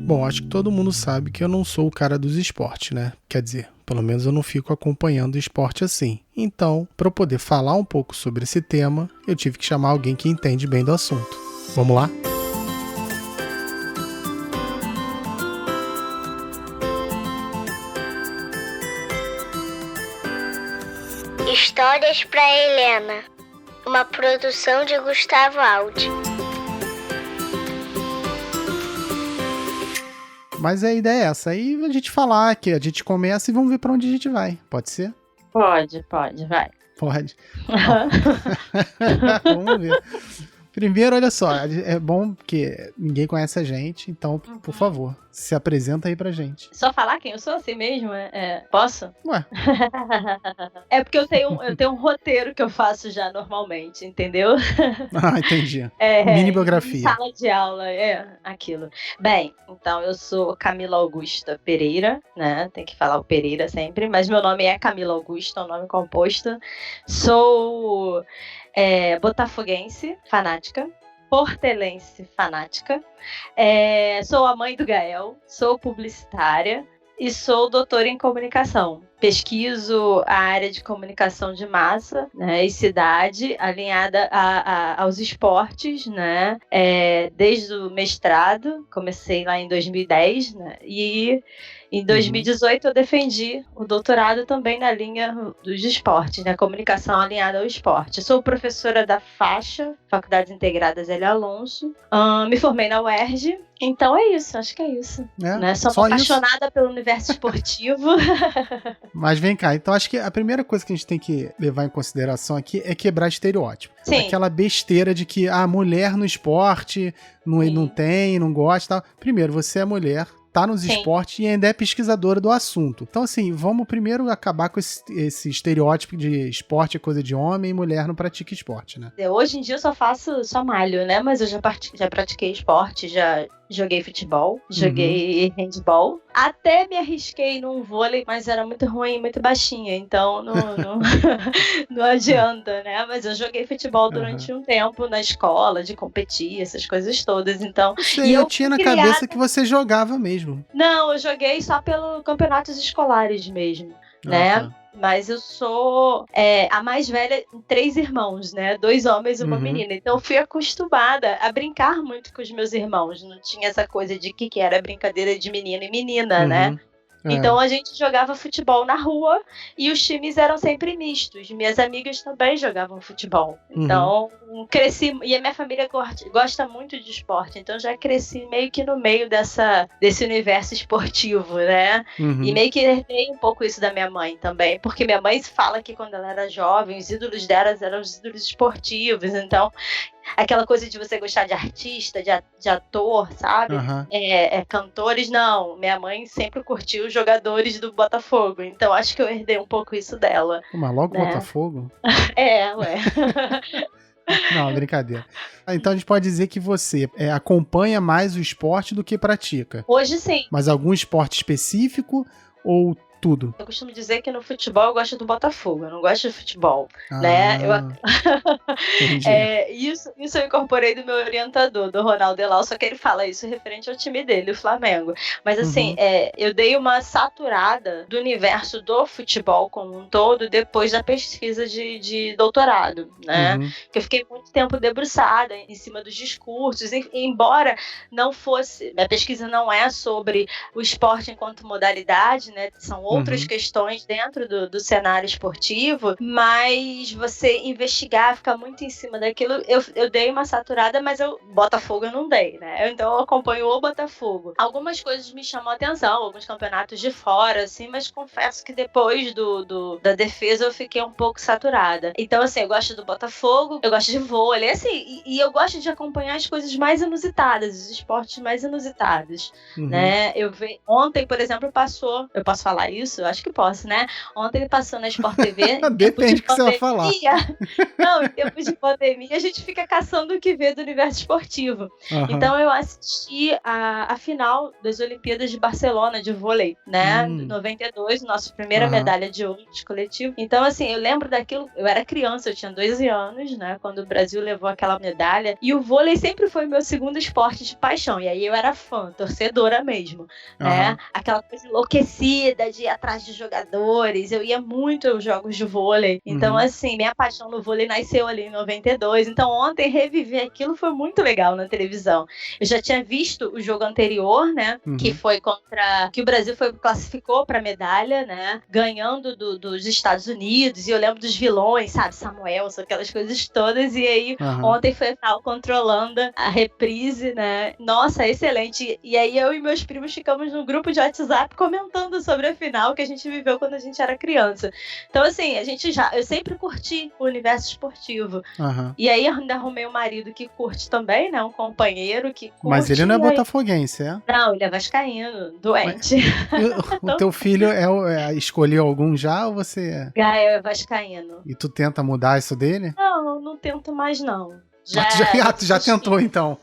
Bom, acho que todo mundo sabe que eu não sou o cara dos esportes, né? Quer dizer, pelo menos eu não fico acompanhando o esporte assim. Então, para eu poder falar um pouco sobre esse tema, eu tive que chamar alguém que entende bem do assunto. Vamos lá? Histórias para Helena, uma produção de Gustavo Aldi. Mas a ideia é essa, aí a gente falar que a gente começa e vamos ver para onde a gente vai. Pode ser? Pode, vai. Pode. Vamos ver. Primeiro, olha só, é bom porque ninguém conhece a gente, então, por favor, se apresenta aí pra gente. Só falar quem eu sou assim mesmo? Posso? Ué. É porque eu tenho um roteiro que eu faço já normalmente, entendeu? Ah, entendi. Mini biografia. Sala de aula, aquilo. Bem, então eu sou Camila Augusta Pereira, né? Tem que falar o Pereira sempre, mas meu nome é Camila Augusta, é um nome composto. Sou botafoguense, fanática. Portelense, fanática. Sou a mãe do Gael, sou publicitária e sou doutora em comunicação. Pesquiso a área de comunicação de massa, né, e cidade, alinhada aos esportes, né, desde o mestrado, comecei lá em 2010, né, e em 2018 eu defendi o doutorado também na linha dos esportes, né, comunicação alinhada ao esporte. Sou professora da Faixa, Faculdades Integradas Hélio Alonso, me formei na UERJ, então é isso, acho que é isso. Né? Sou apaixonada isso pelo universo esportivo. Mas vem cá, então acho que a primeira coisa que a gente tem que levar em consideração aqui é quebrar estereótipo. Sim. Aquela besteira de que a mulher no esporte não tem, não gosta e tal. Primeiro, você é mulher, tá nos esportes e ainda é pesquisadora do assunto. Então, assim, vamos primeiro acabar com esse estereótipo de esporte é coisa de homem e mulher não pratica esporte, né? Hoje em dia eu só malho, né? Mas eu já pratiquei esporte, já joguei futebol, joguei handball. Até me arrisquei num vôlei, mas era muito ruim, muito baixinha. Então não adianta, né? Mas eu joguei futebol durante um tempo na escola, de competir, essas coisas todas. Então, eu tinha na cabeça que você jogava mesmo. Não, eu joguei só pelos campeonatos escolares mesmo, né? Tá. Mas eu sou a mais velha em 3 irmãos, né? 2 homens e uma menina. Então eu fui acostumada a brincar muito com os meus irmãos. Não tinha essa coisa de que era brincadeira de menino e menina, né? Então a gente jogava futebol na rua e os times eram sempre mistos. Minhas amigas também jogavam futebol. Então cresci, e a minha família gosta muito de esporte, então já cresci meio que no meio desse universo esportivo, né? E meio que herdei um pouco isso da minha mãe também, porque minha mãe fala que quando ela era jovem, os ídolos dela eram os ídolos esportivos, então aquela coisa de você gostar de artista, de ator, sabe? Cantores, não. Minha mãe sempre curtiu os jogadores do Botafogo, então acho que eu herdei um pouco isso dela. Mas logo né? Botafogo? Ué. Não, brincadeira. Então a gente pode dizer que você acompanha mais o esporte do que pratica. Hoje sim. Mas algum esporte específico ou tudo? Eu costumo dizer que no futebol eu gosto do Botafogo, eu não gosto de futebol, né? Isso eu incorporei do meu orientador, do Ronaldo Elau, só que ele fala isso referente ao time dele, o Flamengo. Mas assim, eu dei uma saturada do universo do futebol como um todo depois da pesquisa de doutorado, né? Que eu fiquei muito tempo debruçada em cima dos discursos, embora não fosse, minha pesquisa não é sobre o esporte enquanto modalidade, né? São outras questões dentro do cenário esportivo, mas você investigar, ficar muito em cima daquilo, eu dei uma saturada, mas Botafogo eu não dei, né? Então eu acompanho o Botafogo. Algumas coisas me chamam a atenção, alguns campeonatos de fora, assim, mas confesso que depois da defesa eu fiquei um pouco saturada. Então, assim, eu gosto do Botafogo, eu gosto de vôlei, assim, e eu gosto de acompanhar as coisas mais inusitadas, os esportes mais inusitados, né? Ontem, por exemplo, eu posso falar isso? isso? Eu acho que posso, né? Ontem ele passou na Sport TV. Depende do que você vai falar. Não, em tempos de pandemia, a gente fica caçando o que vê do universo esportivo. Então eu assisti a final das Olimpíadas de Barcelona de vôlei, né? 92, nossa primeira medalha de ouro de coletivo. Então, assim, eu lembro daquilo, eu era criança, eu tinha 12 anos, né? Quando o Brasil levou aquela medalha. E o vôlei sempre foi meu segundo esporte de paixão. E aí eu era fã, torcedora mesmo, né? Aquela coisa enlouquecida de ir atrás de jogadores. Eu ia muito aos jogos de vôlei. Então, assim, minha paixão no vôlei nasceu ali em 92. Então, ontem reviver aquilo foi muito legal na televisão. Eu já tinha visto o jogo anterior, né? Que foi que o Brasil classificou pra medalha, né? Ganhando dos Estados Unidos. E eu lembro dos vilões, sabe? Samuelson, aquelas coisas todas. E aí, ontem foi a final controlando a reprise, né? Nossa, excelente. E aí eu e meus primos ficamos num grupo de WhatsApp comentando sobre a final que a gente viveu quando a gente era criança. Então, assim, eu sempre curti o universo esportivo. E aí eu ainda arrumei um marido que curte também, né? Um companheiro que curte. Mas ele não é botafoguense, é? Não, ele é vascaíno, doente. O teu filho escolheu algum já ou você... Gael é vascaíno. E tu tenta mudar isso dele? Não tento mais não. Tu já tentou, então.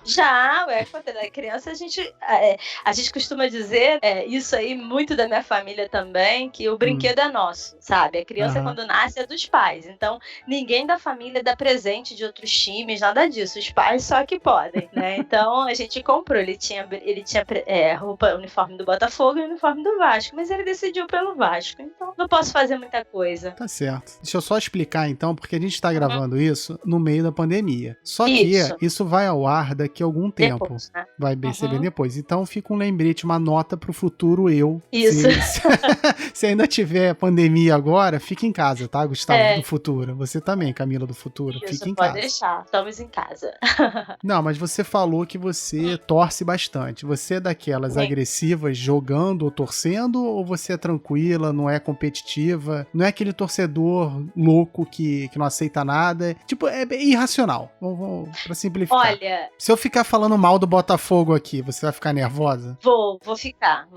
Já, quando era criança, a gente costuma dizer, isso aí, muito da minha família também, que o brinquedo é nosso, sabe? A criança, quando nasce, é dos pais. Então, ninguém da família dá presente de outros times, nada disso. Os pais só que podem, né? Então, a gente comprou. Ele tinha roupa, uniforme do Botafogo e uniforme do Vasco, mas ele decidiu pelo Vasco. Então, não posso fazer muita coisa. Tá certo. Deixa eu só explicar, então, porque a gente tá gravando isso no meio da pandemia. Só que isso vai ao ar daqui a algum tempo. Depois, né? Vai ser bem depois. Então fica um lembrete, uma nota pro futuro eu. Isso. Se ainda tiver pandemia agora, fica em casa, tá, Gustavo do futuro? Você também, Camila do futuro. Isso, fica em pode casa. deixar. Estamos em casa. Não, mas você falou que você torce bastante. Você é daquelas agressivas jogando ou torcendo, ou você é tranquila, não é competitiva? Não é aquele torcedor louco que não aceita nada? Tipo, é irracional. Vamos pra simplificar. Olha... Se eu ficar falando mal do Botafogo aqui, você vai ficar nervosa? Vou ficar.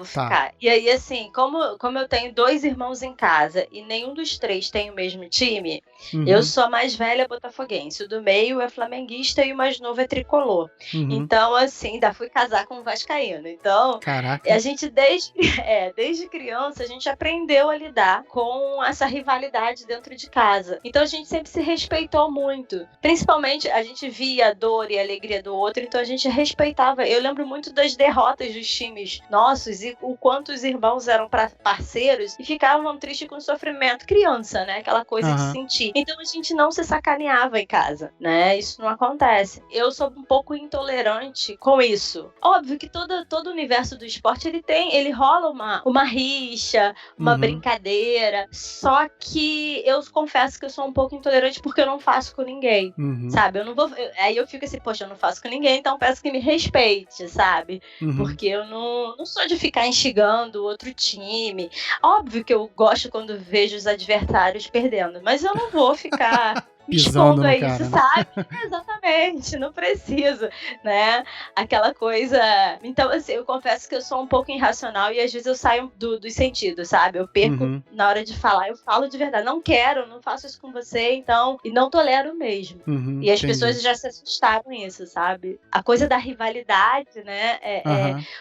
E aí, assim, como eu tenho 2 irmãos em casa e nenhum dos 3 tem o mesmo time, eu sou a mais velha botafoguense. O do meio é flamenguista e o mais novo é tricolor. Então, assim, ainda fui casar com um vascaíno. Então, caraca. A gente, desde criança, a gente aprendeu a lidar com essa rivalidade dentro de casa. Então, a gente sempre se respeitou muito. Principalmente, a gente via a dor e a alegria do outro, então a gente respeitava. Eu lembro muito das derrotas dos times nossos e o quanto os irmãos eram parceiros e ficavam tristes com o sofrimento. Criança, né? Aquela coisa de sentir. Então a gente não se sacaneava em casa, né? Isso não acontece. Eu sou um pouco intolerante com isso. Óbvio que todo o universo do esporte, ele rola uma rixa, uma brincadeira, só que eu confesso que eu sou um pouco intolerante porque eu não faço com ninguém. Sabe, eu não vou. Aí eu fico assim, poxa, eu não faço com ninguém, então peço que me respeite, sabe? Porque eu não sou de ficar instigando outro time. Óbvio que eu gosto quando vejo os adversários perdendo, mas eu não vou ficar me expondo a isso, cara, sabe? Exatamente, não preciso, né? Aquela coisa. Então, assim, eu confesso que eu sou um pouco irracional e às vezes eu saio dos sentidos, sabe? Eu perco na hora de falar, eu falo de verdade, não quero, não faço isso com você, então, e não tolero mesmo. E as pessoas já se assustaram com isso, sabe? A coisa da rivalidade, né?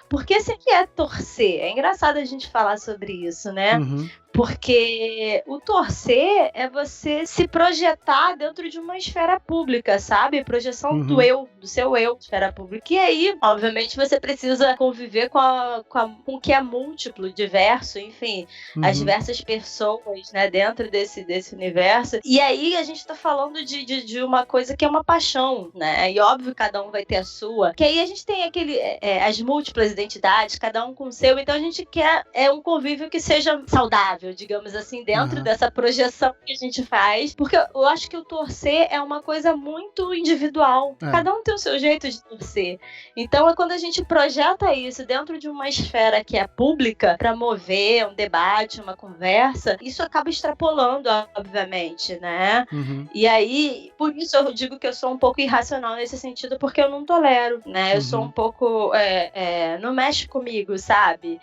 Porque você quer torcer? É engraçado a gente falar sobre isso, né? Porque o torcer é você se projetar dentro de uma esfera pública, sabe? Projeção do seu eu, esfera pública. E aí, obviamente, você precisa conviver com o que é múltiplo, diverso, enfim, as diversas pessoas, né, dentro desse universo. E aí a gente tá falando de uma coisa que é uma paixão, né? E óbvio, cada um vai ter a sua. Que aí a gente tem as múltiplas identidades, cada um com o seu. Então a gente quer um convívio que seja saudável, saudável, digamos assim, dentro dessa projeção que a gente faz, porque eu acho que o torcer é uma coisa muito individual. Cada um tem o seu jeito de torcer. Então, é quando a gente projeta isso dentro de uma esfera que é pública, para mover um debate, uma conversa, isso acaba extrapolando, obviamente, né? E aí, por isso eu digo que eu sou um pouco irracional nesse sentido, porque eu não tolero, né? Eu sou um pouco... não mexe comigo, sabe?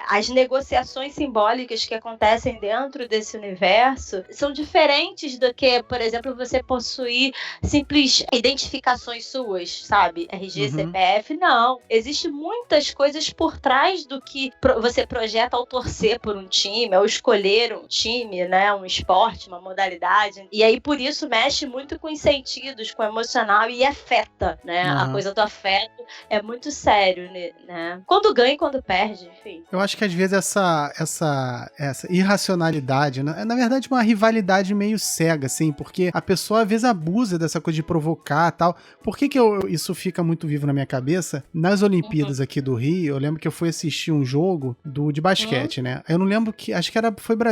As negociações simbólicas que acontecem dentro desse universo são diferentes do que, por exemplo, você possuir simples identificações suas, sabe? RG, CPF, não. Existem muitas coisas por trás do que você projeta ao torcer por um time, ao escolher um time, né? Um esporte, uma modalidade. E aí, por isso, mexe muito com os sentidos, com o emocional e afeta, né? A coisa do afeto é muito sério, né? Quando ganha e quando perde, enfim. Eu acho que às vezes essa irracionalidade, na verdade uma rivalidade meio cega, assim, porque a pessoa às vezes abusa dessa coisa de provocar e tal. Por que isso fica muito vivo na minha cabeça? Nas Olimpíadas aqui do Rio, eu lembro que eu fui assistir um jogo de basquete, né? Eu não lembro acho que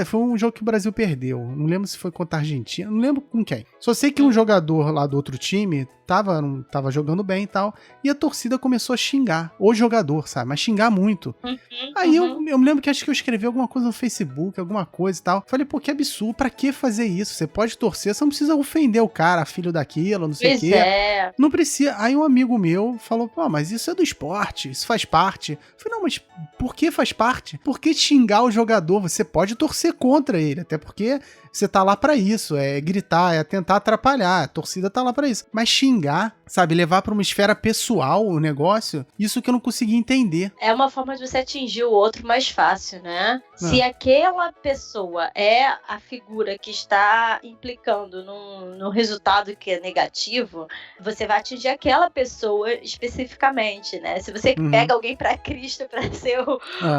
foi um jogo que o Brasil perdeu. Não lembro se foi contra a Argentina, não lembro com quem. Só sei que um jogador lá do outro time tava jogando bem e tal, e a torcida começou a xingar o jogador, sabe? Mas xingar muito. Aí eu me lembro que acho que eu escrevi alguma coisa no Facebook, alguma coisa e tal. Falei, pô, que absurdo, pra que fazer isso? Você pode torcer, você não precisa ofender o cara, filho daquilo, não sei o quê. Não precisa. Aí um amigo meu falou, pô, mas isso é do esporte, isso faz parte. Eu falei, não, mas por que faz parte? Por que xingar o jogador? Você pode torcer contra ele, até porque você tá lá pra isso, é gritar, é tentar atrapalhar, a torcida tá lá pra isso. Mas xingar, sabe, levar pra uma esfera pessoal o negócio, isso que eu não consegui entender. É uma forma de você atingir o outro mais fácil, né? Se aquela pessoa é a figura que está implicando num resultado que é negativo, você vai atingir aquela pessoa especificamente, né? Se você pega alguém pra Cristo pra ser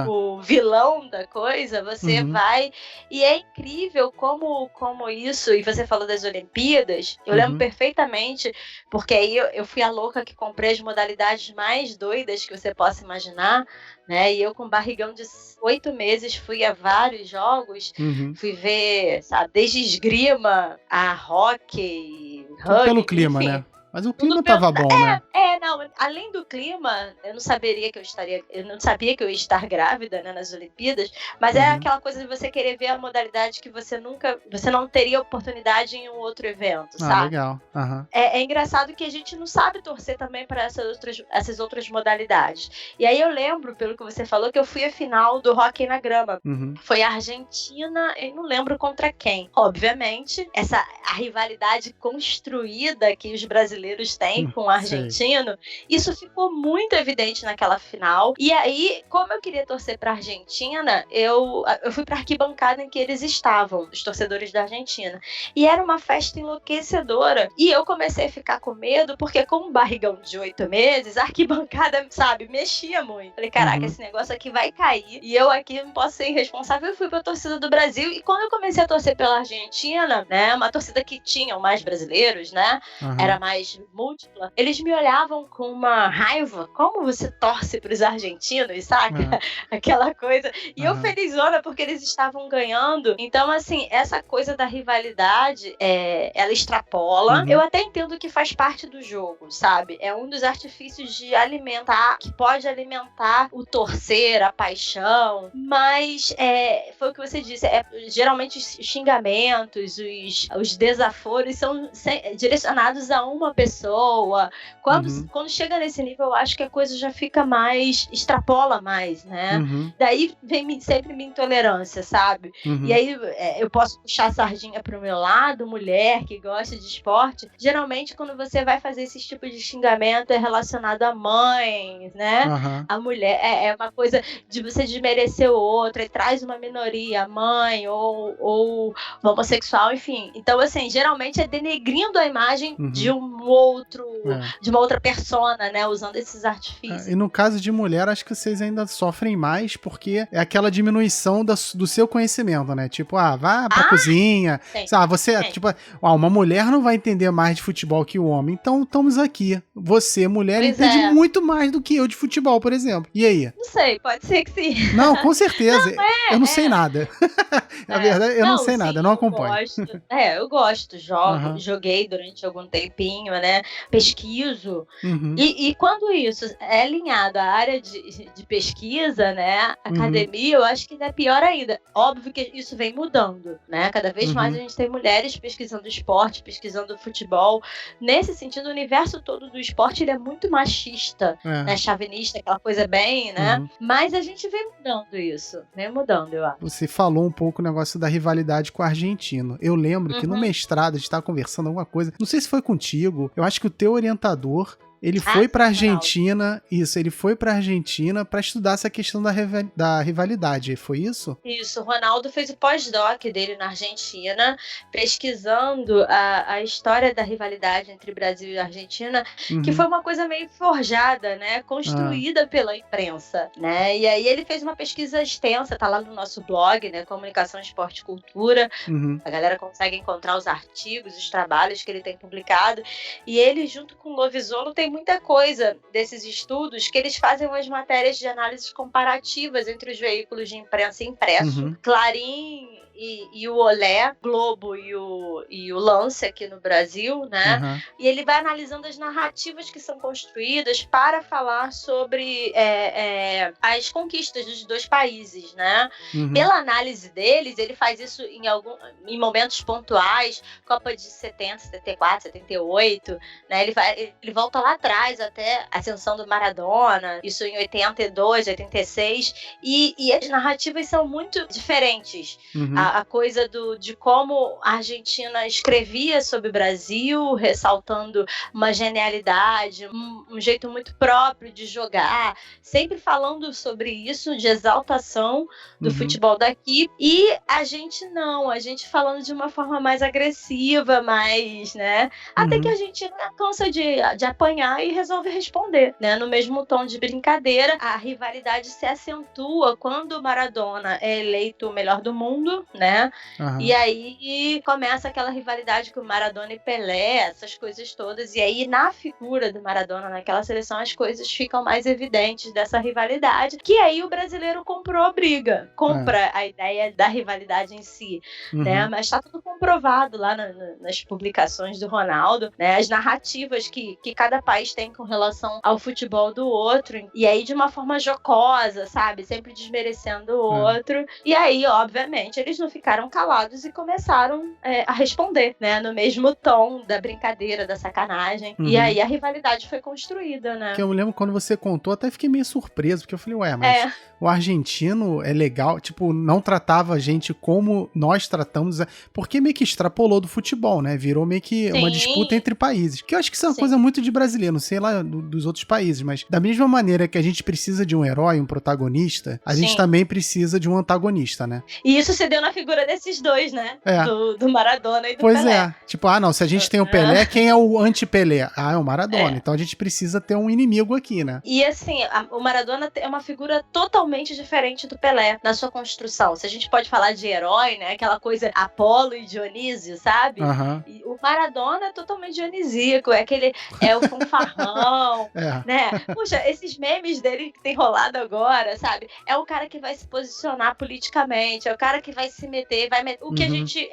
o vilão da coisa, você vai... E é incrível como isso... E você falou das Olimpíadas, eu lembro perfeitamente, porque aí eu fui a louca que comprei as modalidades mais doidas que você possa imaginar, né? E eu com barrigão de 8 meses fui a vários jogos, fui ver, sabe, desde esgrima a hóquei, rugby, pelo clima, enfim, né? Mas o clima tava bom, né? Não, além do clima, eu não sabia que eu ia estar grávida, né, nas Olimpíadas, mas é aquela coisa de você querer ver a modalidade que você não teria oportunidade em um outro evento, sabe? Legal. É engraçado que a gente não sabe torcer também para essas outras modalidades. E aí eu lembro, pelo que você falou, que eu fui à final do hóquei na grama. Foi a Argentina, eu não lembro contra quem. Obviamente, a rivalidade construída que os brasileiros têm com o argentino, isso ficou muito evidente naquela final. E aí, como eu queria torcer pra Argentina, eu fui pra arquibancada em que eles estavam, os torcedores da Argentina. E era uma festa enlouquecedora. E eu comecei a ficar com medo, porque com um barrigão de 8 meses, a arquibancada, sabe, mexia muito. Falei, caraca, esse negócio aqui vai cair. E eu aqui não posso ser irresponsável. Eu fui pra torcida do Brasil. E quando eu comecei a torcer pela Argentina, né, uma torcida que tinha mais brasileiros, né, era mais múltipla, eles me olhavam com uma raiva. Como você torce pros argentinos, saca? Aquela coisa. E eu felizona porque eles estavam ganhando. Então, assim, essa coisa da rivalidade, ela extrapola. Eu até entendo que faz parte do jogo, sabe? É um dos artifícios de alimentar, que pode alimentar o torcer, a paixão. Mas, foi o que você disse, geralmente os xingamentos, os desaforos são direcionados a uma pessoa. Quando chega nesse nível, eu acho que a coisa já fica mais, extrapola mais, né? Daí vem sempre minha intolerância, sabe? E aí eu posso puxar a sardinha pro meu lado, mulher que gosta de esporte. Geralmente, quando você vai fazer esse tipo de xingamento, é relacionado a mães, né? A mulher, é uma coisa de você desmerecer o outro, e traz uma minoria, a mãe, ou homossexual, enfim. Então, assim, geralmente é denegrindo a imagem de um outro, de uma outra persona, persona, né? Usando esses artifícios. E no caso de mulher, acho que vocês ainda sofrem mais, porque é aquela diminuição do seu conhecimento, né? Tipo, vá pra cozinha. Você, tipo, uma mulher não vai entender mais de futebol que o homem. Então, estamos aqui. Você, mulher, entende muito mais do que eu de futebol, por exemplo. E aí? Não sei, pode ser que sim. Não, com certeza. Eu não sei nada. Na verdade, eu não sei nada, eu não acompanho. Eu gosto, joguei durante algum tempinho, né? Pesquiso. E quando isso é alinhado à área de pesquisa, né? Academia, eu acho que é pior ainda. Óbvio que isso vem mudando, né? Cada vez mais a gente tem mulheres pesquisando esporte, pesquisando futebol. Nesse sentido, o universo todo do esporte, ele é muito machista, né? Chauvinista, aquela coisa bem, né? Mas a gente vem mudando isso. Vem mudando, eu acho. Você falou um pouco o negócio da rivalidade com o argentino. Eu lembro que no mestrado a gente estava conversando alguma coisa. Não sei se foi contigo. Eu acho que o teu orientador, ele foi pra Argentina, ele foi pra Argentina pra estudar essa questão da rivalidade, foi isso? Isso, o Ronaldo fez o pós-doc dele na Argentina, pesquisando a história da rivalidade entre Brasil e Argentina, que foi uma coisa meio forjada, né, construída pela imprensa, né, e aí ele fez uma pesquisa extensa, tá lá no nosso blog, né, Comunicação, Esporte e Cultura, a galera consegue encontrar os artigos, os trabalhos que ele tem publicado, e ele, junto com o Lovisolo, tem muita coisa desses estudos que eles fazem umas matérias de análises comparativas entre os veículos de imprensa impresso. Clarim e o Olé, Globo e o Lance aqui no Brasil, né? E ele vai analisando as narrativas que são construídas para falar sobre as conquistas dos dois países, né? Pela análise deles, ele faz isso em momentos pontuais, Copa de 70, 74, 78, né? Ele volta lá atrás até a ascensão do Maradona, isso em 82, 86, e as narrativas são muito diferentes. A coisa de como a Argentina escrevia sobre o Brasil, ressaltando uma genialidade, um jeito muito próprio de jogar, sempre falando sobre isso, de exaltação do futebol daqui, e a gente falando de uma forma mais agressiva, mais, né, até que a Argentina cansa de apanhar e resolve responder, né, no mesmo tom de brincadeira. A rivalidade se acentua quando o Maradona é eleito o melhor do mundo, né? E aí começa aquela rivalidade com o Maradona e Pelé, essas coisas todas, e aí na figura do Maradona naquela seleção as coisas ficam mais evidentes dessa rivalidade, que aí o brasileiro comprou a briga, compra a ideia da rivalidade em si, né? Mas está tudo comprovado lá nas publicações do Ronaldo, né? As narrativas que cada país tem com relação ao futebol do outro, e aí de uma forma jocosa, sabe? Sempre desmerecendo o outro, e aí, obviamente, eles não ficaram calados e começaram a responder, né? No mesmo tom da brincadeira, da sacanagem. E aí a rivalidade foi construída, né? Que eu lembro quando você contou, até fiquei meio surpreso, porque eu falei, mas o argentino é legal, tipo, não tratava a gente como nós tratamos, porque meio que extrapolou do futebol, né? Virou meio que uma disputa entre países. Que eu acho que isso é uma coisa muito de brasileiro, não sei lá dos outros países, mas da mesma maneira que a gente precisa de um herói, um protagonista, a gente também precisa de um antagonista, né? E isso se deu na figura desses dois, né? Do Maradona e do Pelé. Pois é. Tipo, não, se a gente tem o Pelé, quem é o anti-Pelé? É o Maradona. Então a gente precisa ter um inimigo aqui, né? E assim, o Maradona é uma figura totalmente diferente do Pelé na sua construção. Se a gente pode falar de herói, né? Aquela coisa Apolo e Dionísio, sabe? E o Maradona é totalmente dionisíaco, é o fanfarrão, né? Puxa, esses memes dele que tem rolado agora, sabe? É o cara que vai se posicionar politicamente, é o cara que vai se meter, o que a gente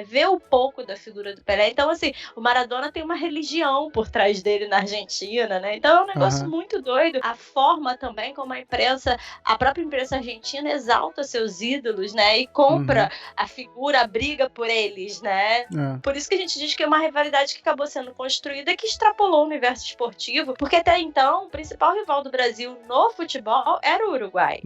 vê um pouco da figura do Pelé. Então, assim, o Maradona tem uma religião por trás dele na Argentina, né? Então é um negócio muito doido. A forma também como a própria imprensa argentina exalta seus ídolos, né? E compra a figura, a briga por eles, né? Por isso que a gente diz que é uma rivalidade que acabou sendo construída, que extrapolou o universo esportivo, porque até então o principal rival do Brasil no futebol era o Uruguai.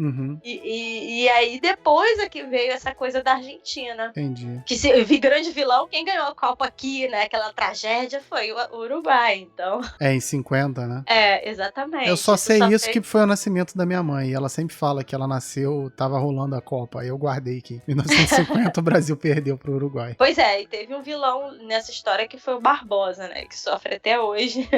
E aí depois é que veio essa coisa da Argentina. Entendi. Que se vi grande vilão, quem ganhou a Copa aqui, né? Aquela tragédia foi o Uruguai, então. Em 50, né? Exatamente. Eu só sei isso que foi o nascimento da minha mãe. E ela sempre fala que ela nasceu, tava rolando a Copa. Aí eu guardei que em 1950 o Brasil perdeu pro Uruguai. Pois é, e teve um vilão nessa história que foi o Barbosa, né? Que sofre até hoje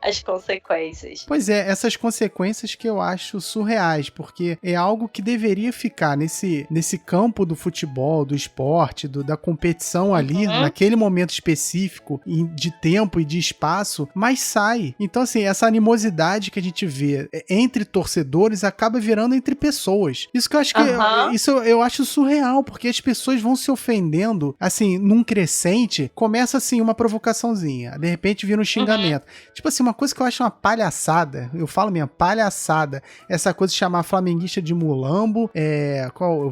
as consequências. Pois é, essas consequências que eu acho surreais, porque é algo que deveria ficar nesse campo do futebol, do esporte, da competição ali, naquele momento específico de tempo e de espaço, mas sai. Então, assim, essa animosidade que a gente vê entre torcedores acaba virando entre pessoas. Isso que eu acho que isso eu acho surreal, porque as pessoas vão se ofendendo, assim, num crescente, começa assim uma provocaçãozinha, de repente vira um xingamento. Tipo assim, uma coisa que eu acho uma palhaçada, eu falo mesmo, palhaçada, essa coisa de chamar flamenguista de mulambo,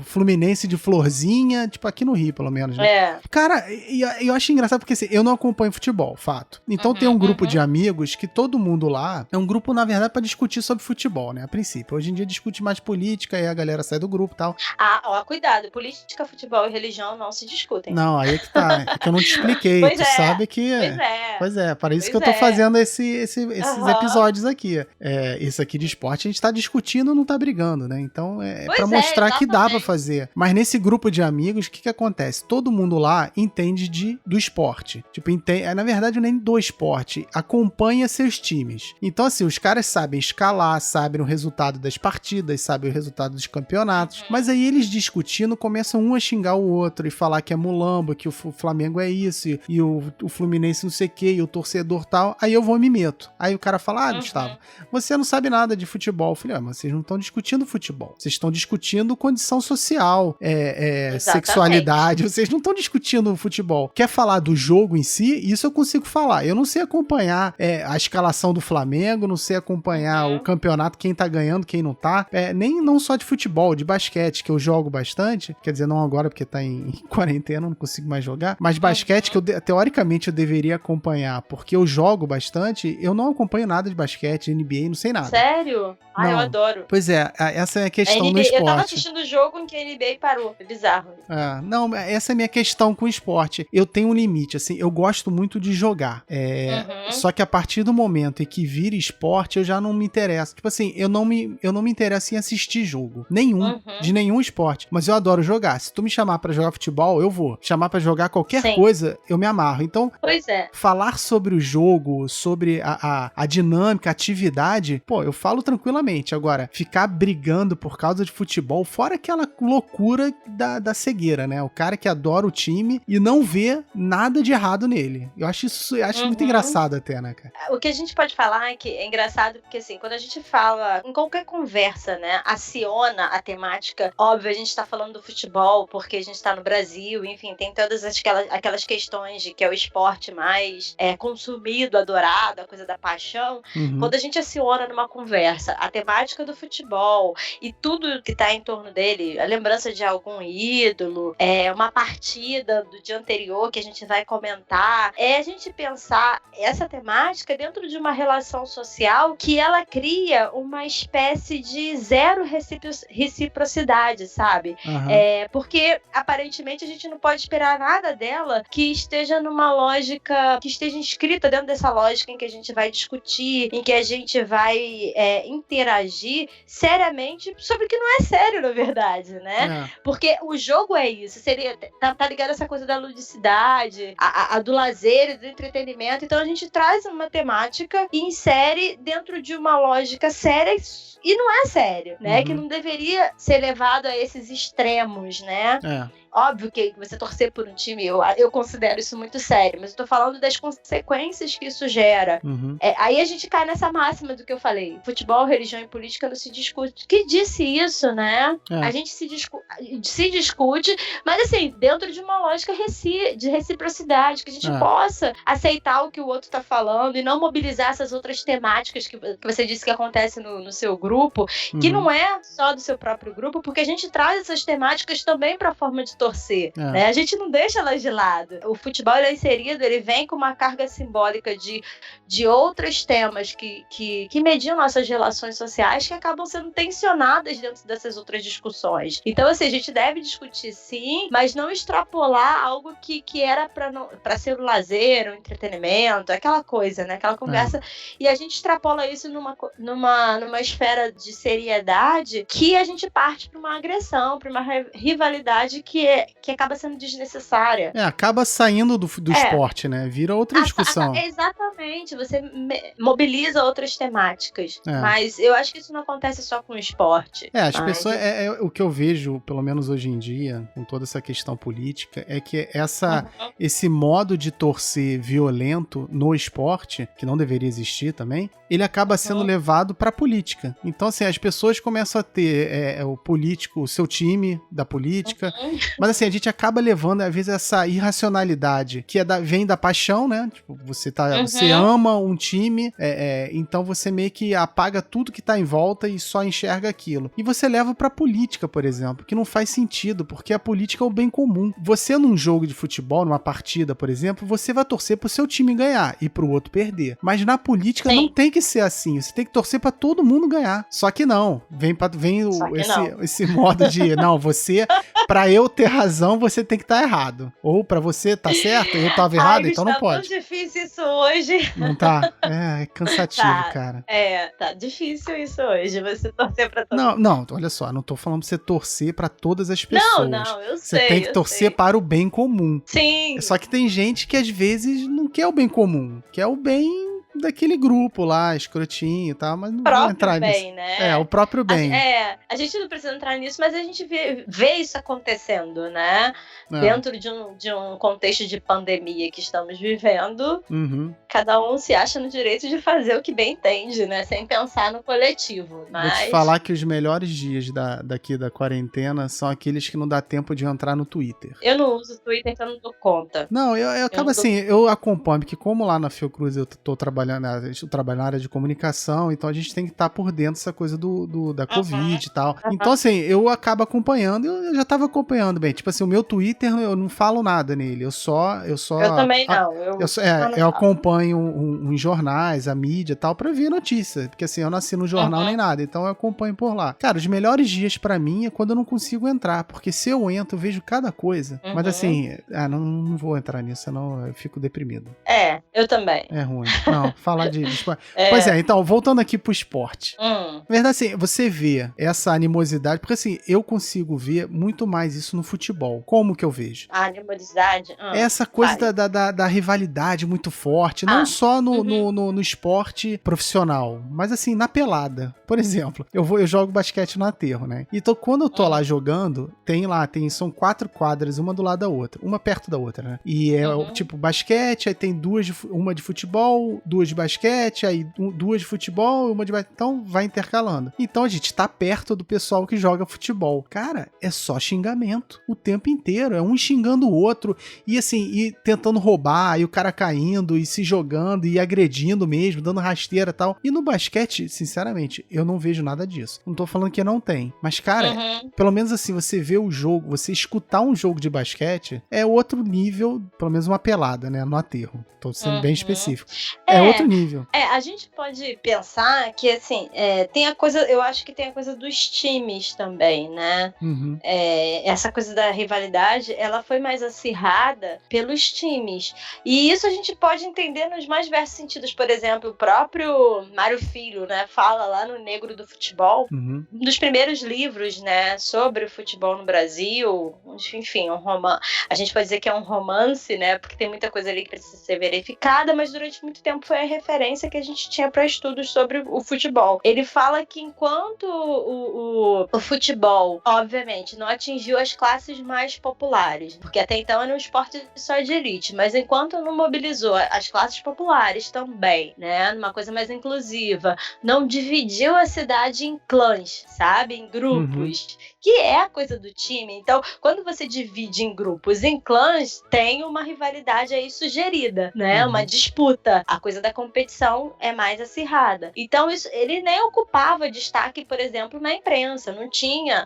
Fluminense de florzinha, tipo aqui no Rio, pelo menos, né? Cara, eu acho engraçado porque assim, eu não acompanho futebol, fato. Então tem um grupo de amigos que todo mundo lá, é um grupo, na verdade, pra discutir sobre futebol, né, a princípio. Hoje em dia discute mais política e a galera sai do grupo e tal. Cuidado, política, futebol e religião não se discutem. Não, aí é que tá, é que eu não te expliquei, tu sabe que... Pois é, para isso que eu tô fazendo esses episódios aqui. Esse aqui de esporte a gente tá discutindo, não tá brigando, né? Então pra mostrar que dá pra fazer. Mas nesse grupo de amigos, o que acontece? Todo mundo lá entende do esporte. Tipo, na verdade, nem do esporte. Acompanha seus times. Então, assim, os caras sabem escalar, sabem o resultado das partidas, sabem o resultado dos campeonatos. Mas aí eles discutindo, começam um a xingar o outro e falar que é mulambo, que o Flamengo é isso, e o Fluminense não sei o que, e o torcedor tal. Aí eu vou e me meto. Aí o cara fala, Gustavo, você não sabe nada de futebol. Eu falei, mas vocês não estão discutindo futebol. Vocês estão discutindo condição social, sexualidade. Vocês não estão discutindo futebol. Quer falar do jogo em si? Isso eu consigo falar. Eu não sei acompanhar a escalação do Flamengo, não sei acompanhar o campeonato, quem tá ganhando, quem não tá. Nem não só de futebol, de basquete, que eu jogo bastante. Quer dizer, não agora, porque tá em quarentena, não consigo mais jogar. Mas basquete, que teoricamente eu deveria acompanhar, porque eu jogo bastante, eu não acompanho nada de basquete, NBA, não sei nada. Sério? Eu adoro. Pois é, essa é a questão no esporte. Eu tava assistindo o jogo em que a NBA parou. É bizarro. Não, essa é a minha questão com o esporte. Eu tenho um limite, assim, eu gosto muito de jogar. Só que a partir do momento em que vira esporte, eu já não me interesso. Tipo assim, eu não me interesso em assistir jogo. Nenhum. De nenhum esporte. Mas eu adoro jogar. Se tu me chamar pra jogar futebol, eu vou. Chamar pra jogar qualquer coisa, eu me amarro. Então, falar sobre o jogo, sobre a dinâmica, a atividade, eu falo tranquilamente. Agora, ficar brigando por causa de futebol, fora aquela loucura da cegueira, né? O cara que adora o time e não vê nada de errado nele. Eu acho isso muito engraçado até, né, cara? O que a gente pode falar é que é engraçado porque, assim, quando a gente fala em qualquer conversa, né, aciona a temática, óbvio, a gente tá falando do futebol porque a gente tá no Brasil, enfim, tem todas aquelas questões de que é o esporte mais consumido, adorado, a coisa da paixão. Quando a gente aciona numa conversa a temática do futebol e tudo que tá em torno dele, a lembrança de algum ídolo, uma partida do dia anterior que a gente vai comentar, a gente pensar essa temática dentro de uma relação social que ela cria uma espécie de zero reciprocidade, sabe? Porque aparentemente a gente não pode esperar nada dela que esteja numa lógica, que esteja inscrita dentro dessa lógica em que a gente vai discutir, em que a gente vai interagir seriamente sobre o que não é sério, na verdade, né? Porque o jogo é isso, tá ligado a essa coisa da ludicidade, a do lazer e do entretenimento. Então a gente traz uma temática e insere dentro de uma lógica séria e não é sério, né? Que não deveria ser levado a esses extremos, né? Óbvio que você torcer por um time, eu considero isso muito sério, mas eu tô falando das consequências que isso gera. Aí a gente cai nessa máxima do que eu falei. Futebol, religião e política não se discute. Que disse isso, né? A gente se discute, mas assim, dentro de uma lógica de reciprocidade, que a gente possa aceitar o que o outro tá falando e não mobilizar essas outras temáticas que você disse que acontece no seu grupo, que não é só do seu próprio grupo, porque a gente traz essas temáticas também pra forma de torcer, né? A gente não deixa elas de lado. O futebol, ele é inserido, ele vem com uma carga simbólica de outros temas que mediam nossas relações sociais, que acabam sendo tensionadas dentro dessas outras discussões. Então, assim, a gente deve discutir sim, mas não extrapolar algo que era para ser um lazer, um entretenimento, aquela coisa, né? Aquela conversa. E a gente extrapola isso numa esfera de seriedade que a gente parte para uma agressão, para uma rivalidade que acaba sendo desnecessária. Acaba saindo do esporte, né? Vira outra discussão. Exatamente. Você mobiliza outras temáticas. Mas eu acho que isso não acontece só com o esporte. As pessoas... o que eu vejo, pelo menos hoje em dia, com toda essa questão política, é que esse modo de torcer violento no esporte, que não deveria existir também, ele acaba sendo levado pra política. Então, assim, as pessoas começam a ter o político, o seu time da política, mas assim, a gente acaba levando, às vezes, essa irracionalidade, que vem da paixão, né? Tipo, você ama um time, então você meio que apaga tudo que tá em volta e só enxerga aquilo. E você leva pra política, por exemplo, que não faz sentido, porque a política é o bem comum. Você, num jogo de futebol, numa partida, por exemplo, você vai torcer pro seu time ganhar e pro outro perder. Mas na política não tem que ser assim. Você tem que torcer pra todo mundo ganhar. Só que não. Vem esse modo de, não, pra eu ter razão, você tem que estar errado. Ou pra você tá certo, eu tava errado, então não pode. Tá tão difícil isso hoje. Não tá? É cansativo, cara. Tá difícil isso hoje, você torcer pra todo mundo. Não, olha só, não tô falando pra você torcer pra todas as pessoas. Não, eu sei. Você tem que torcer para o bem comum. Sim. Só que tem gente que às vezes não quer o bem comum, quer o bem daquele grupo lá, escrotinho e tal, mas não vou entrar nisso. Né? O próprio bem. A gente não precisa entrar nisso, mas a gente vê isso acontecendo, né? Dentro de um contexto de pandemia que estamos vivendo, cada um se acha no direito de fazer o que bem entende, né? Sem pensar no coletivo. Mas... Vou te falar que os melhores dias daqui da quarentena são aqueles que não dá tempo de entrar no Twitter. Eu não uso o Twitter, então eu não dou conta. Não, eu acabo assim, eu acompanho, porque como lá na Fiocruz eu tô trabalhando na área de comunicação, então a gente tem que estar por dentro dessa coisa da Covid e tal. Então, assim, eu acabo acompanhando, eu já tava acompanhando bem. Tipo assim, o meu Twitter, eu não falo nada nele, eu também não. Eu acompanho uns jornais, a mídia e tal, pra ver notícia, porque assim, eu não assino jornal nem nada, então eu acompanho por lá. Cara, os melhores dias pra mim é quando eu não consigo entrar, porque se eu entro, eu vejo cada coisa. Mas assim, não vou entrar nisso, senão eu fico deprimido. Eu também. É ruim. Não, falar de esporte. Pois então, voltando aqui pro esporte. Na verdade, assim, você vê essa animosidade, porque assim, eu consigo ver muito mais isso no futebol. Como que eu vejo? A animosidade? Essa coisa da rivalidade muito forte, não só no esporte profissional, mas assim, na pelada. Por exemplo, eu jogo basquete no aterro, né? Então, quando eu tô lá jogando, são 4 quadras, uma do lado da outra, uma perto da outra, né? E tipo, basquete, aí tem uma de futebol, 2 de basquete, aí 2 de futebol, uma de basquete. Então, vai intercalando. Então, a gente tá perto do pessoal que joga futebol. Cara, é só xingamento o tempo inteiro. É um xingando o outro e assim, e tentando roubar, e o cara caindo, e se jogando, e agredindo mesmo, dando rasteira e tal. E no basquete, sinceramente, eu não vejo nada disso. Não tô falando que não tem. Mas, cara, pelo menos assim, você vê o jogo, você escutar um jogo de basquete, é outro nível, pelo menos uma pelada, né? No aterro. Tô sendo bem específico. É outro nível. A gente pode pensar que, assim, tem a coisa, eu acho que tem a coisa dos times também, né? Essa coisa da rivalidade, ela foi mais acirrada pelos times. E isso a gente pode entender nos mais diversos sentidos. Por exemplo, o próprio Mário Filho, né, fala lá no Negro do Futebol, um dos primeiros livros, né, sobre o futebol no Brasil, enfim, um romance. A gente pode dizer que é um romance, né, porque tem muita coisa ali que precisa ser verificada, mas durante muito tempo foi a referência que a gente tinha para estudos sobre o futebol. Ele fala que enquanto o futebol, obviamente, não atingiu as classes mais populares, porque até então era um esporte só de elite, mas enquanto não mobilizou as classes populares também, né, numa coisa mais inclusiva, não dividiu a cidade em clãs, sabe, em grupos, que é a coisa do time. Então, quando você divide em grupos, em clãs, tem uma rivalidade aí sugerida, né, uma disputa, a coisa da competição é mais acirrada. Então, ele nem ocupava destaque, por exemplo, na imprensa.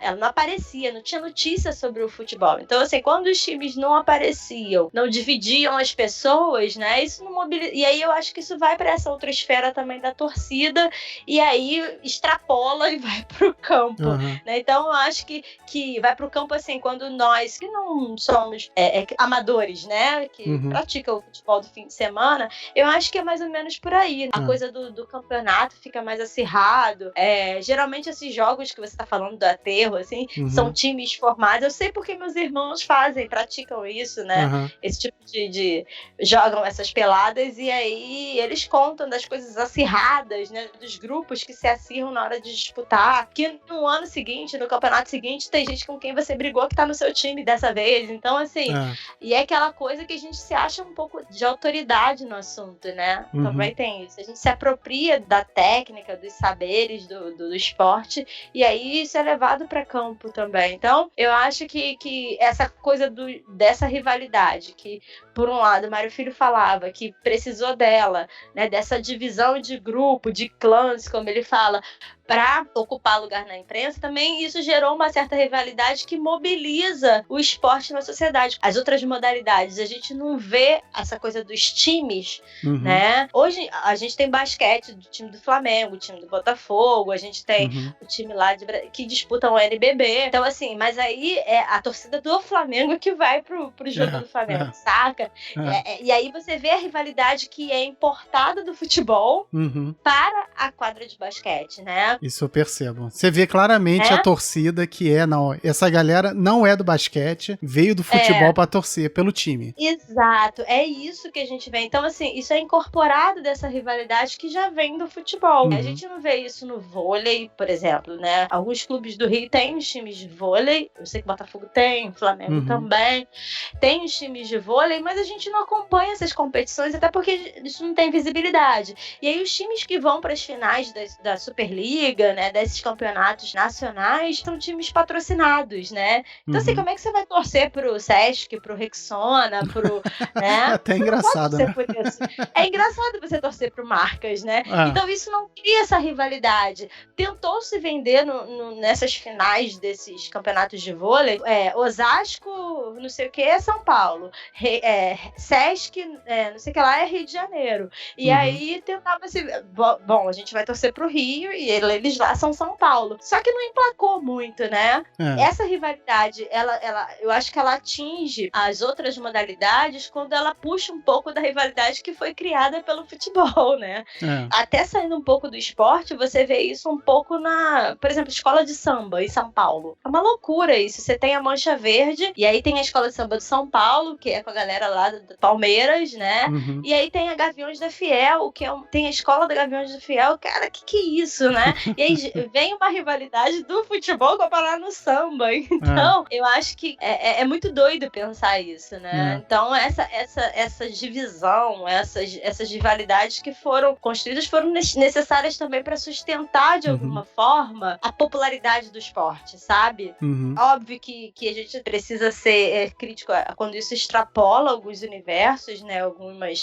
Ela não aparecia, não tinha notícia sobre o futebol. Então, assim, quando os times não apareciam, não dividiam as pessoas, né, isso não mobiliza. E aí eu acho que isso vai para essa outra esfera também da torcida, e aí extrapola e vai pro campo, né? Então, eu acho que vai pro campo, assim, quando nós, que não somos amadores, né, que praticam o futebol do fim de semana, eu acho que é mais ou menos por aí. A coisa do campeonato fica mais acirrado. Geralmente, esses jogos que você tá falando do aterro, assim, são times formados. Eu sei porque meus irmãos praticam isso, né? Esse tipo de jogam essas peladas, e aí eles contam das coisas acirradas, né? Dos grupos que se acirram na hora de disputar. Que no ano seguinte, no campeonato seguinte, tem gente com quem você brigou que tá no seu time dessa vez. Então, assim, e é aquela coisa que a gente se acha um pouco de autoridade no assunto, né? Também tem isso. A gente se apropria da técnica, dos saberes do esporte, e aí isso é levado para campo também. Então, eu acho que essa coisa dessa rivalidade, que por um lado, Mário Filho falava que precisou dela, né, dessa divisão de grupo, de clãs, como ele fala, para ocupar lugar na imprensa, também isso gerou uma certa rivalidade que mobiliza o esporte na sociedade. As outras modalidades, a gente não vê essa coisa dos times, né? Hoje, a gente tem basquete do time do Flamengo, o time do Botafogo, a gente tem o time lá que disputam o NBB. Então, assim, mas aí é a torcida do Flamengo que vai pro jogo do Flamengo, saca? E aí você vê a rivalidade que é importada do futebol para a quadra de basquete, né? Isso eu percebo. Você vê claramente a torcida que não, essa galera não é do basquete, veio do futebol pra torcer pelo time. Exato, é isso que a gente vê. Então, assim, isso é incorporado dessa rivalidade que já vem do futebol. A gente não vê isso no vôlei, por exemplo, né? Alguns clubes do Rio têm os times de vôlei, eu sei que o Botafogo tem, o Flamengo também, tem os times de vôlei, mas a gente não acompanha essas competições, até porque isso não tem visibilidade. E aí os times que vão para as finais da Superliga, né, desses campeonatos nacionais, são times patrocinados, né? Então, assim, como é que você vai torcer pro Sesc, pro Rexona, né? É até engraçado, né? É engraçado você torcer pro marcas, né? Então, isso não cria essa rivalidade. Tentou se vender nessas finais desses campeonatos de vôlei, Osasco, não sei o que, é São Paulo. Sesc, não sei o que lá, é Rio de Janeiro. E aí tentava se... Bom, a gente vai torcer pro Rio e eles lá são São Paulo. Só que não emplacou muito, né? Essa rivalidade, eu acho que ela atinge as outras modalidades quando ela puxa um pouco da rivalidade que foi criada pelo futebol, né? Até saindo um pouco do esporte, você vê isso um pouco por exemplo, escola de samba em São Paulo. É uma loucura isso. Você tem a Mancha Verde, e aí tem a escola de samba de São Paulo, que é com a galera lá do Palmeiras, né? E aí tem a Gaviões da Fiel, tem a escola da Gaviões da Fiel. Cara, que é isso, né? E aí vem uma rivalidade do futebol comparar no samba. Então, eu acho que é muito doido pensar isso, né? Então, essa divisão, essas rivalidades que foram construídas foram necessárias também para sustentar, de alguma forma, a popularidade do esporte, sabe? Óbvio que a gente precisa ser crítico quando isso extrapola alguns universos, né?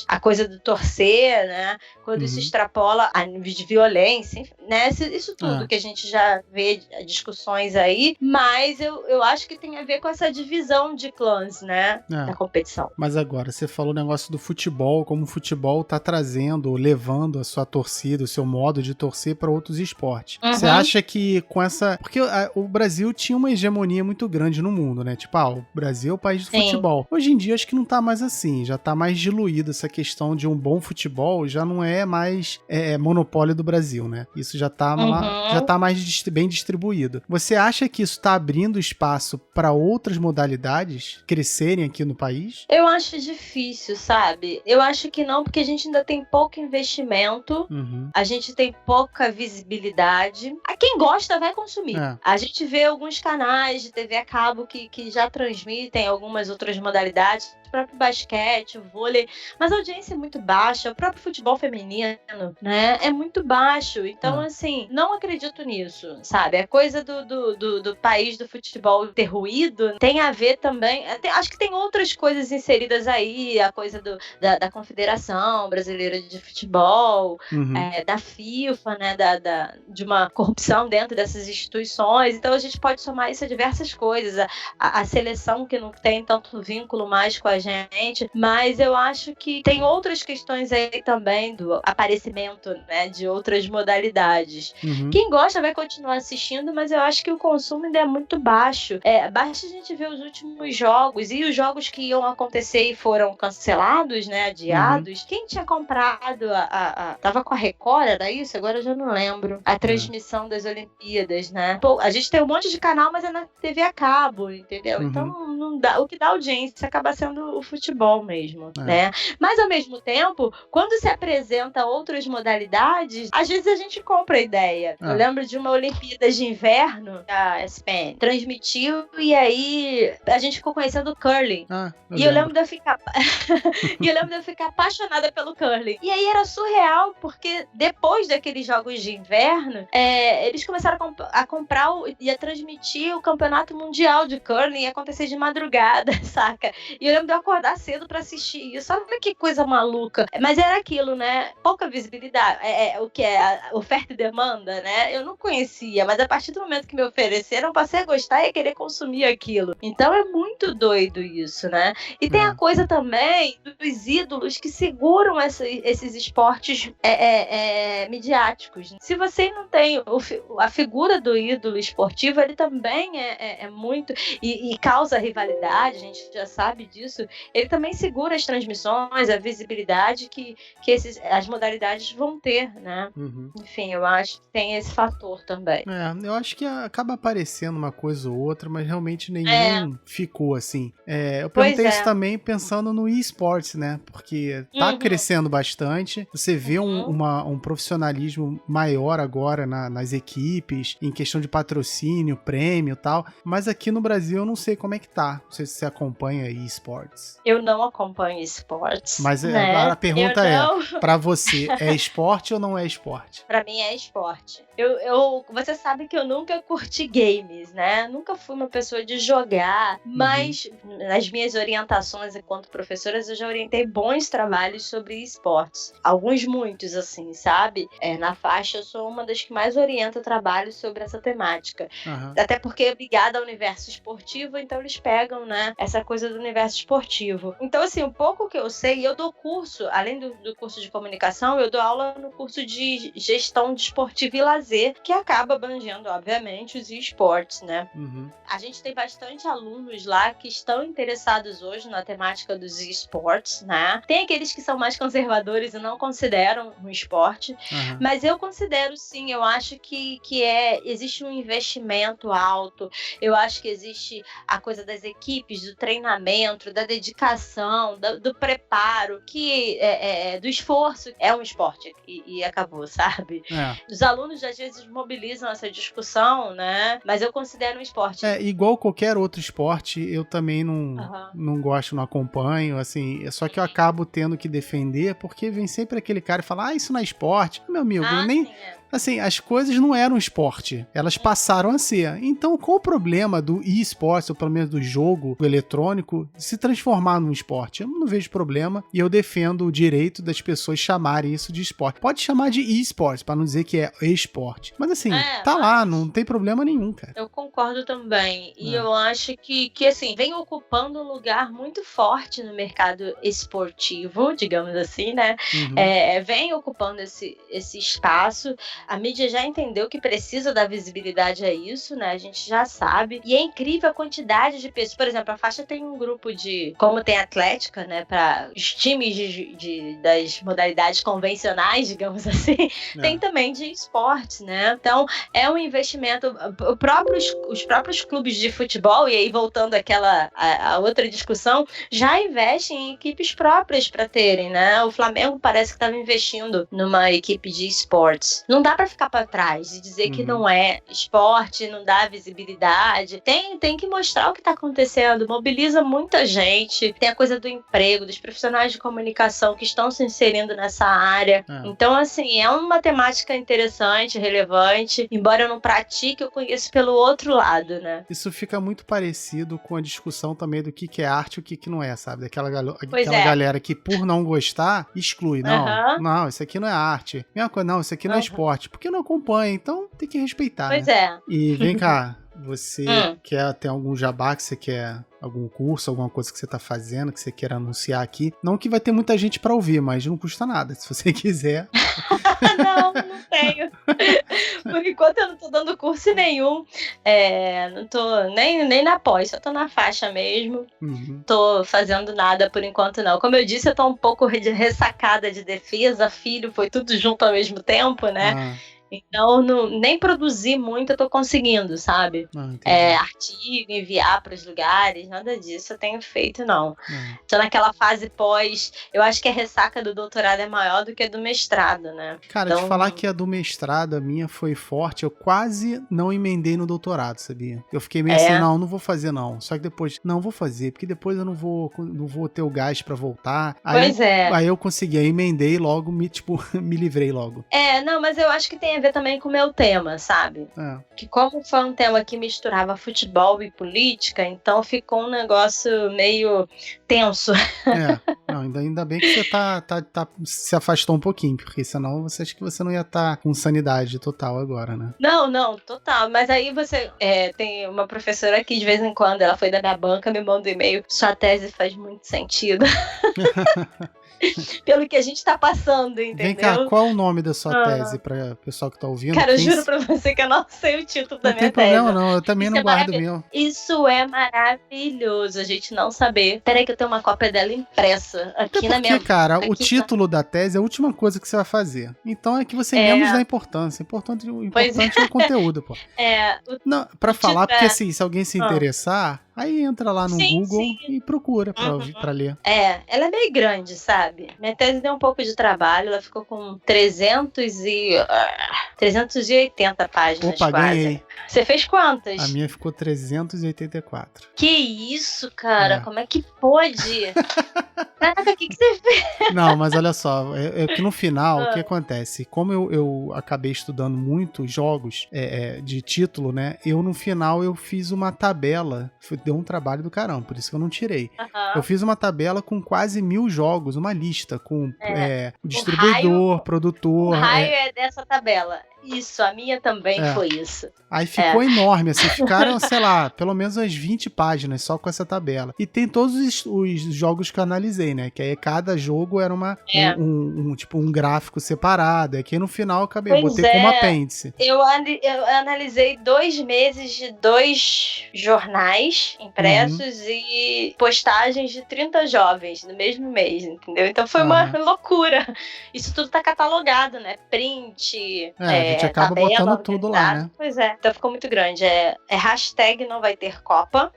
A coisa do torcer, né? Quando isso extrapola a nível de violência, né? Isso tudo que a gente já vê discussões aí, mas eu acho que tem a ver com essa divisão de clãs, né? Da competição. Mas agora, você falou o negócio do futebol, como o futebol tá levando a sua torcida, o seu modo de torcer para outros esportes. Você acha que com essa... Porque o Brasil tinha uma hegemonia muito grande no mundo, né? Tipo, o Brasil é o país do futebol. Hoje em dia, acho que não tá mais assim. Já tá mais diluída essa questão de um bom futebol, já não é mais monopólio do Brasil, né? Isso já tá mais bem distribuído. Você acha que isso tá abrindo espaço para outras modalidades crescerem aqui no país? Eu acho difícil, sabe? Eu acho que não, porque a gente ainda tem pouco investimento, a gente tem pouca visibilidade. A quem gosta vai consumir. A gente vê alguns canais de TV a cabo que já transmitem algumas outras modalidades, próprio basquete, o vôlei, mas a audiência é muito baixa, o próprio futebol feminino, né, é muito baixo. Então, assim, não acredito nisso, sabe? A coisa do país do futebol ter ruído tem a ver também, acho que tem outras coisas inseridas aí, a coisa da Confederação Brasileira de Futebol, da FIFA, né, de uma corrupção dentro dessas instituições. Então a gente pode somar isso a diversas coisas, a seleção que não tem tanto vínculo mais com a gente, mas eu acho que tem outras questões aí também do aparecimento, né, de outras modalidades. Quem gosta vai continuar assistindo, mas eu acho que o consumo ainda é muito baixo. Basta a gente ver os últimos jogos e os jogos que iam acontecer e foram cancelados, né, adiados. Quem tinha comprado tava com a Record, era isso? Agora eu já não lembro. A transmissão das Olimpíadas, né? Pô, a gente tem um monte de canal, mas é na TV a cabo, entendeu? Então não dá, o que dá audiência acaba sendo o futebol mesmo, né? Mas ao mesmo tempo, quando se apresenta outras modalidades, às vezes a gente compra a ideia. Eu lembro de uma Olimpíadas de Inverno, a ESPN transmitiu, e aí a gente ficou conhecendo o curling. Eu lembro de eu ficar apaixonada pelo curling. E aí era surreal, porque depois daqueles jogos de inverno, eles começaram a comprar e a transmitir o campeonato mundial de curling, ia acontecer de madrugada, saca? E eu lembro de eu acordar cedo pra assistir isso. Olha que coisa maluca. Mas era aquilo, né? Pouca visibilidade. O que é a oferta e demanda, né? Eu não conhecia, mas a partir do momento que me ofereceram, eu passei a gostar e a querer consumir aquilo. Então é muito doido isso, né? E tem a coisa também dos ídolos que seguram esses esportes midiáticos. Se você não tem a figura do ídolo esportivo, ele também é muito... E causa rivalidade, a gente já sabe disso. Ele também segura as transmissões, a visibilidade que as modalidades vão ter, né? Enfim, eu acho que tem esse fator também. Eu acho que acaba aparecendo uma coisa ou outra, mas realmente nenhum ficou assim. Eu perguntei isso também pensando no eSports, né? Porque tá crescendo bastante. Você vê um profissionalismo maior agora nas equipes, em questão de patrocínio, prêmio e tal. Mas aqui no Brasil eu não sei como é que tá. Não sei se você acompanha eSports. Eu não acompanho eSports. Mas né? a pergunta pra você, é esporte ou não é esporte? Pra mim é esporte. Você sabe que eu nunca curti games, né? Nunca fui uma pessoa de jogar, mas nas minhas orientações enquanto professoras, eu já orientei bons trabalhos sobre esportes. Muitos, assim, sabe? Na faixa, eu sou uma das que mais orienta trabalhos sobre essa temática. Até porque é ligada ao universo esportivo, então eles pegam, né, essa coisa do universo esportivo. Então, assim, um pouco que eu sei, eu dou curso, além do curso de comunicação, eu dou aula no curso de gestão desportiva e lazer, que acaba abrangendo, obviamente, os esportes, né? A gente tem bastante alunos lá que estão interessados hoje na temática dos esportes, né? Tem aqueles que são mais conservadores e não consideram um esporte, mas eu considero sim, eu acho que existe um investimento alto, eu acho que existe a coisa das equipes, do treinamento, da dedicação, do preparo, do esforço, é um esporte e acabou, sabe? Os alunos às vezes mobilizam essa discussão, né? Mas eu considero um esporte. Igual qualquer outro esporte, eu também não gosto, não acompanho, assim, só que eu acabo tendo que defender, porque vem sempre aquele cara e fala, isso não é esporte. Meu amigo, nem... Assim, as coisas não eram esporte, elas passaram a ser. Então, qual o problema do eSports, ou pelo menos do jogo eletrônico, se transformar num esporte? Eu não vejo problema e eu defendo o direito das pessoas chamarem isso de esporte. Pode chamar de eSports, pra não dizer que é esporte. Mas assim, lá, não tem problema nenhum, cara. Eu concordo também. E eu acho que assim, vem ocupando um lugar muito forte no mercado esportivo, digamos assim, né? Vem ocupando esse espaço. A mídia já entendeu que precisa dar visibilidade a isso, né? A gente já sabe. E é incrível a quantidade de pessoas. Por exemplo, a faixa tem um grupo como tem atlética, né? Para os times das modalidades convencionais, digamos assim, tem também de esportes, né? Então, é um investimento. Os próprios clubes de futebol, e aí voltando a outra discussão, já investem em equipes próprias para terem, né? O Flamengo parece que estava investindo numa equipe de esportes. Não dá pra ficar pra trás e dizer que não é esporte, não dá visibilidade. Tem que mostrar o que tá acontecendo, mobiliza muita gente, tem a coisa do emprego, dos profissionais de comunicação que estão se inserindo nessa área. Então, assim, é uma temática interessante, relevante, embora eu não pratique, eu conheço pelo outro lado, né? Isso fica muito parecido com a discussão também do que é arte e o que não é, sabe? Daquela galera que, por não gostar, exclui. Não, isso aqui não é arte. Mesma coisa, não, isso aqui não é esporte. Porque não acompanha, então tem que respeitar, Pois né? é. E vem cá, você tem algum jabá que você quer, algum curso, alguma coisa que você tá fazendo, que você queira anunciar aqui? Não que vai ter muita gente pra ouvir, mas não custa nada, se você quiser. Não tenho. Por enquanto eu não tô dando curso nenhum. Não tô nem na pós, só tô na faixa mesmo. Tô fazendo nada por enquanto, não. Como eu disse, eu tô um pouco ressacada de defesa, filho, foi tudo junto ao mesmo tempo, né? Então, nem produzir muito eu tô conseguindo, sabe? Artigo, enviar pros lugares, nada disso eu tenho feito, não. Tô naquela fase pós, eu acho que a ressaca do doutorado é maior do que a do mestrado, né? Cara, então, te falar que a do mestrado, a minha foi forte, eu quase não emendei no doutorado, sabia? Eu fiquei meio assim, não vou fazer não. Só que depois, não vou fazer, porque depois eu não vou ter o gás pra voltar. Aí eu consegui, aí emendei logo, me livrei logo. Não, mas eu acho que tem a ver também com o meu tema, sabe? Que como foi um tema que misturava futebol e política, então ficou um negócio meio tenso. Não, ainda bem que você se afastou um pouquinho, porque senão você acha que você não ia estar com sanidade total agora, né? Não, total. Mas aí você tem uma professora que de vez em quando ela foi da minha banca, me manda um e-mail, sua tese faz muito sentido. Pelo que a gente tá passando, entendeu? Vem cá, qual é o nome da sua tese para o pessoal que tá ouvindo? Cara, eu juro pra você que eu não sei o título da minha tese. Não tem problema não, eu também não guardo o meu. Isso é maravilhoso, a gente não saber. Peraí que eu tenho uma cópia dela impressa aqui na minha... cara, o título da tese é a última coisa que você vai fazer. Então é que você menos dá importância. O importante é o conteúdo, pô. Não, pra falar, porque assim, se alguém se interessar... Aí entra lá no Google e procura pra ler. Ela é meio grande, sabe? Minha tese deu um pouco de trabalho, ela ficou com 380 páginas. Opa, quase. Ganhei. Você fez quantas? A minha ficou 384. Que isso, cara? Como é que pode? Caraca, o que você fez? Não, mas olha só, é que no final, o que acontece? Como eu acabei estudando muito jogos de título, né? No final eu fiz uma tabela, deu um trabalho do caramba, por isso que eu não tirei. Eu fiz uma tabela com quase 1000 jogos, uma lista com distribuidor, produtor. O raio é dessa tabela. Isso, a minha também foi isso. Aí ficou enorme, assim, ficaram, sei lá, pelo menos umas 20 páginas só com essa tabela. E tem todos os jogos que eu analisei, né? Que aí cada jogo era um gráfico separado. É que no final eu botei como apêndice. Eu analisei 2 meses de 2 jornais impressos e postagens de 30 jovens no mesmo mês, entendeu? Então foi uma loucura. Isso tudo tá catalogado, né? Print, a gente acaba botando tudo lá, né? Pois é, então ficou muito grande. Hashtag não vai ter Copa,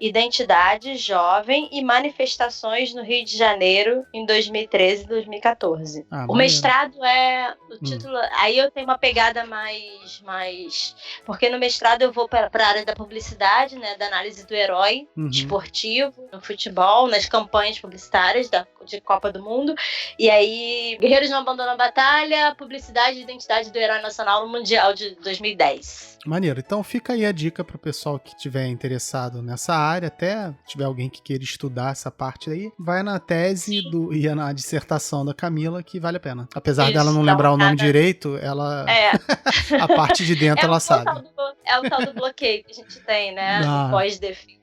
identidade jovem e manifestações no Rio de Janeiro em 2013 e 2014. O mestrado o título... Aí eu tenho uma pegada mais... Porque no mestrado eu vou para a área da publicidade, né? Da análise do herói esportivo, no futebol, nas campanhas publicitárias de Copa do Mundo. E aí, Guerreiros não abandonam a batalha, publicidade e identidade do herói nacional no Mundial de 2010. Maneiro. Então fica aí a dica pro pessoal que tiver interessado nessa área, até tiver alguém que queira estudar essa parte aí, vai na tese e na dissertação da Camila, que vale a pena. Apesar dela não lembrar o nome direito, ela... a parte de dentro ela sabe. É o tal do bloqueio que a gente tem, né? Pós-defesa.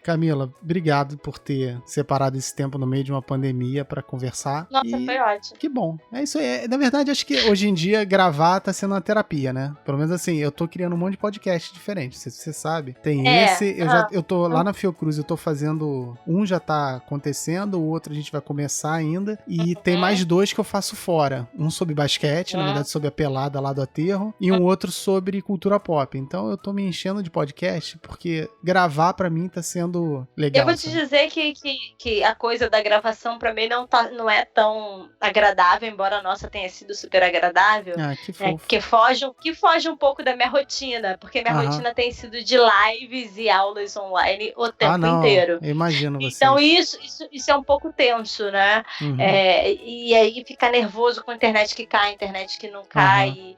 Camila, obrigado por ter separado esse tempo no meio de uma pandemia pra conversar. Nossa, foi ótimo. Que bom. É isso aí. Na verdade, acho que hoje em dia gravar tá sendo uma terapia, né? Pelo menos assim, eu tô criando um monte de podcast diferente. Se você sabe. Tem esse, eu tô lá na Fiocruz, eu tô fazendo. Um já tá acontecendo, o outro a gente vai começar ainda. E tem mais 2 que eu faço fora. Um sobre basquete, na verdade, sobre a pelada lá do aterro. E um outro sobre cultura pop. Então eu tô me enchendo de podcast, porque gravar pra mim tá tá sendo legal. Eu vou te dizer que a coisa da gravação pra mim não é tão agradável, embora a nossa tenha sido super agradável. Ah, que fofo. Que foge um pouco da minha rotina, porque minha rotina tem sido de lives e aulas online o tempo inteiro. Eu imagino você. Então isso é um pouco tenso, né? Uhum. E aí fica nervoso com a internet que cai, a internet que não cai,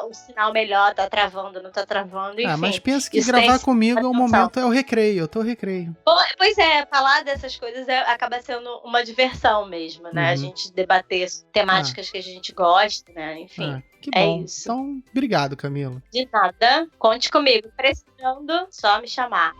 o sinal melhor tá travando, não tá travando, enfim. Mas pensa que gravar comigo é o momento, é o recreio, eu tô recreio. Pois é, falar dessas coisas acaba sendo uma diversão mesmo, né? A gente debater temáticas que a gente gosta, né? Enfim. Que bom. É isso. Então, obrigado, Camila. De nada. Conte comigo. Precisando, só me chamar.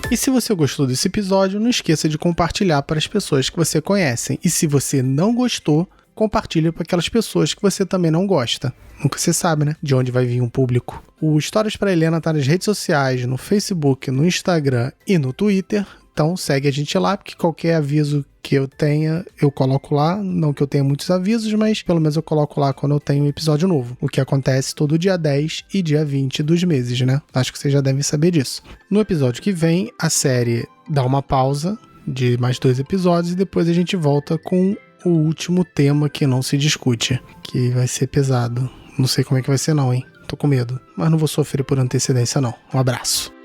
E se você gostou desse episódio, não esqueça de compartilhar para as pessoas que você conhece. E se você não gostou, compartilha para aquelas pessoas que você também não gosta. Nunca se sabe, né? De onde vai vir um público. O Histórias para Helena tá nas redes sociais, no Facebook, no Instagram e no Twitter. Então segue a gente lá, porque qualquer aviso que eu tenha, eu coloco lá. Não que eu tenha muitos avisos, mas pelo menos eu coloco lá quando eu tenho um episódio novo. O que acontece todo dia 10 e dia 20 dos meses, né? Acho que vocês já devem saber disso. No episódio que vem, a série dá uma pausa de mais 2 episódios e depois a gente volta com o último tema que não se discute, que vai ser pesado. Não sei como é que vai ser não, hein? Tô com medo, mas não vou sofrer por antecedência não. Um abraço.